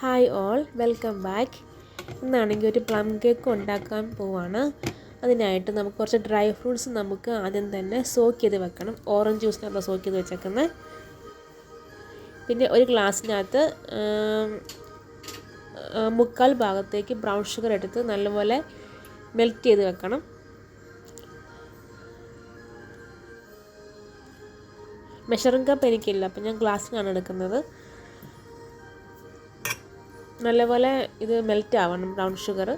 Hi all, welcome back. ഇന്നാണെങ്കിൽ ഒരു plum cake ഉണ്ടാക്കാൻ പോവാണ്. അതിനായിട്ട് നമുക്ക് കുറച്ച് ഡ്രൈ ഫ്രൂട്ട്സ് നമുക്ക് ആദ്യം തന്നെ സോക്ക് ചെയ്ത് വെക്കണം. ഓറഞ്ച് ജ്യൂസിനകത്ത് സോക്ക് ചെയ്ത് വെച്ചേക്കുന്നത്. പിന്നെ ഒരു ഗ്ലാസ്സിനകത്ത് 3/4 ഭാഗത്തേക്ക് ബ്രൗൺ ഷുഗർ എടുത്ത് നല്ലപോലെ മെൽറ്റ് ചെയ്ത് വെക്കണം. മെഷറിംഗ് കപ്പ് എനിക്കില്ല, അപ്പം ഞാൻ ഗ്ലാസ്സിനാണ് എടുക്കുന്നത്. നല്ലപോലെ ഇത് മെൽറ്റ് ആവണം ബ്രൗൺ ഷുഗർ.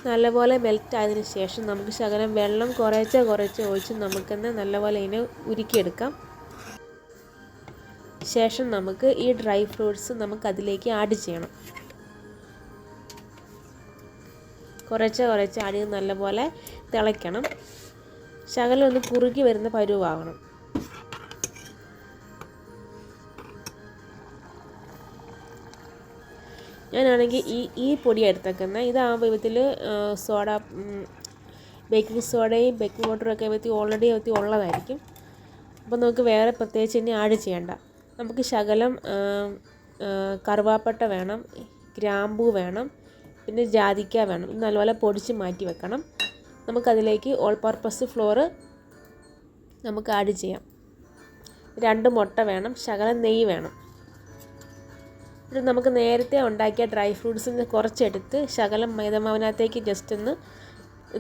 നല്ലപോലെ മെൽറ്റ് ആയതിനു ശേഷം നമുക്ക് ശകലം വെള്ളം കുറേശ്ശെ ഒഴിച്ച് നമുക്കെന്ന് നല്ലപോലെ ഇതിനെ ഉരുക്കിയെടുക്കാം. ശേഷം നമുക്ക് ഈ ഡ്രൈ ഫ്രൂട്ട്സ് നമുക്ക് അതിലേക്ക് ആഡ് ചെയ്യണം. കുറേശ്ശെ ആഡ് ചെയ്ത് നല്ലപോലെ തിളയ്ക്കണം. ശകലം ഒന്ന് കുറുകി വരുന്ന പരുവാകണം. ഞാനാണെങ്കിൽ ഈ പൊടി എടുത്തേക്കുന്നത്. ഇതാകുമ്പോൾ ഇതിൽ ബേക്കിംഗ് സോഡയും ബേക്കിംഗ് പൗഡറും ഒക്കെ ഓൾറെഡി ഉള്ളതായിരിക്കും. അപ്പോൾ നമുക്ക് വേറെ പ്രത്യേകിച്ച് ഇനി ആഡ് ചെയ്യണ്ട. നമുക്ക് ശകലം കറുവാപ്പട്ട വേണം, ഗ്രാമ്പൂ വേണം, പിന്നെ ജാതിക്ക വേണം. ഇത് നല്ലപോലെ പൊടിച്ച് മാറ്റി വെക്കണം. നമുക്കതിലേക്ക് ഓൾ പർപ്പസ് ഫ്ലോർ നമുക്ക് ആഡ് ചെയ്യാം. 2 മുട്ട വേണം, ശകലം നെയ്യ് വേണം. ഇത് നമുക്ക് നേരത്തെ ഉണ്ടാക്കിയ ഡ്രൈ ഫ്രൂട്ട്സിന് കുറച്ചെടുത്ത് ശകലം മൈദമാവിനകത്തേക്ക് ജസ്റ്റ് ഒന്ന്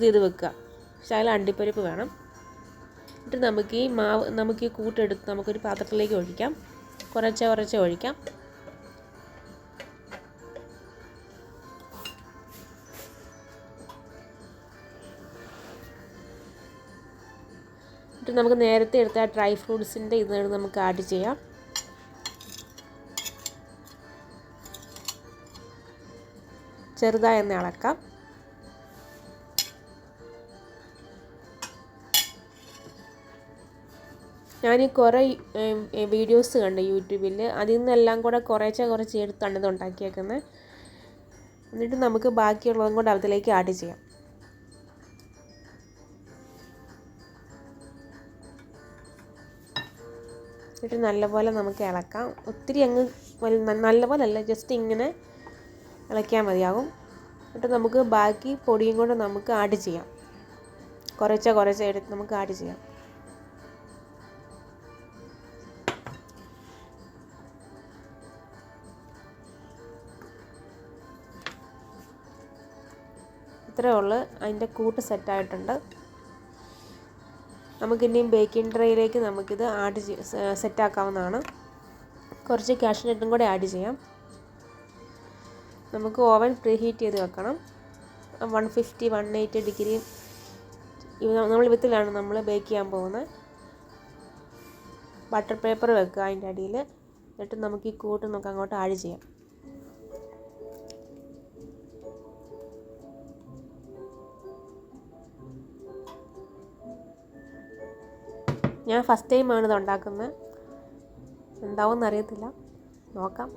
ഇത് വെക്കുക. ശകലം അണ്ടിപ്പരിപ്പ് വേണം. എന്നിട്ട് നമുക്ക് ഈ കൂട്ടെടുത്ത് നമുക്കൊരു പാത്രത്തിലേക്ക് ഒഴിക്കാം. കുറച്ച് ഒഴിക്കാം. എന്നിട്ട് നമുക്ക് നേരത്തെ എടുത്ത ഡ്രൈ ഫ്രൂട്ട്സിൻ്റെ ഇതാണ് നമുക്ക് ആഡ് ചെയ്യാം. ചെറുതായി ഒന്ന് ഇളക്കാം. ഞാൻ കുറേ വീഡിയോസ് കണ്ട് യൂട്യൂബിൽ. അതിൽ നിന്നെല്ലാം കൂടെ കുറച്ച് എടുത്താണ് ഇത് ഉണ്ടാക്കിയേക്കുന്നത്. എന്നിട്ട് നമുക്ക് ബാക്കിയുള്ളതും കൂടെ അതിലേക്ക് ആഡ് ചെയ്യാം. എന്നിട്ട് നല്ലപോലെ നമുക്ക് ഇളക്കാം. ഒത്തിരി അങ്ങ് നല്ലപോലെ അല്ല, ജസ്റ്റ് ഇങ്ങനെ ഇളക്കിയാൽ മതിയാകും. എന്നിട്ട് നമുക്ക് ബാക്കി പൊടിയും കൊണ്ട് നമുക്ക് ആഡ് ചെയ്യാം. കുറച്ച് എടുത്ത് നമുക്ക് ആഡ് ചെയ്യാം. ഇത്രയേ ഉള്ളൂ. അതിൻ്റെ കൂട്ട് സെറ്റായിട്ടുണ്ട്. നമുക്കിനിയും ബേക്കിംഗ് ട്രേയിലേക്ക് നമുക്കിത് സെറ്റാക്കാവുന്നതാണ്. കുറച്ച് കാഷ്യൂനട്ടും കൂടെ ആഡ് ചെയ്യാം. നമുക്ക് ഓവൻ പ്രീ ഹീറ്റ് ചെയ്ത് വെക്കണം. 150-180 ഡിഗ്രി നമ്മൾ വിത്തിലാണ് നമ്മൾ ബേക്ക് ചെയ്യാൻ പോകുന്നത്. ബട്ടർ പേപ്പർ വെക്കുക അതിൻ്റെ അടിയിൽ. എന്നിട്ട് നമുക്ക് ഈ കൂട്ട് നമുക്ക് അങ്ങോട്ട് ആഡ് ചെയ്യാം. ഞാൻ ഫസ്റ്റ് ടൈമാണ് ഇത് ഉണ്ടാക്കുന്നത്. എന്താവുമെന്ന് അറിയത്തില്ല, നോക്കാം.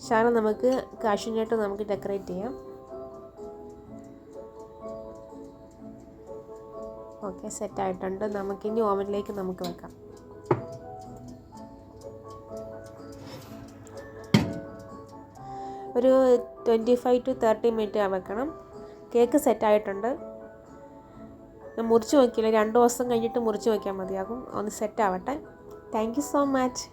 ശകലം നമുക്ക് കാഷ്യൂനട്ട് നമുക്ക് ഡെക്കറേറ്റ് ചെയ്യാം. ഓക്കെ, സെറ്റായിട്ടുണ്ട്. നമുക്കിനി ഓവനിലേക്ക് നമുക്ക് വെക്കാം. ഒരു 25-30 മിനിറ്റ് വെക്കണം. കേക്ക് സെറ്റായിട്ടുണ്ട്. ഞാൻ മുറിച്ച് നോക്കിയില്ല. 2 ദിവസം കഴിഞ്ഞിട്ട് മുറിച്ച് നോക്കിയാൽ മതിയാകും. ഒന്ന് സെറ്റാവട്ടെ. Thank you so much.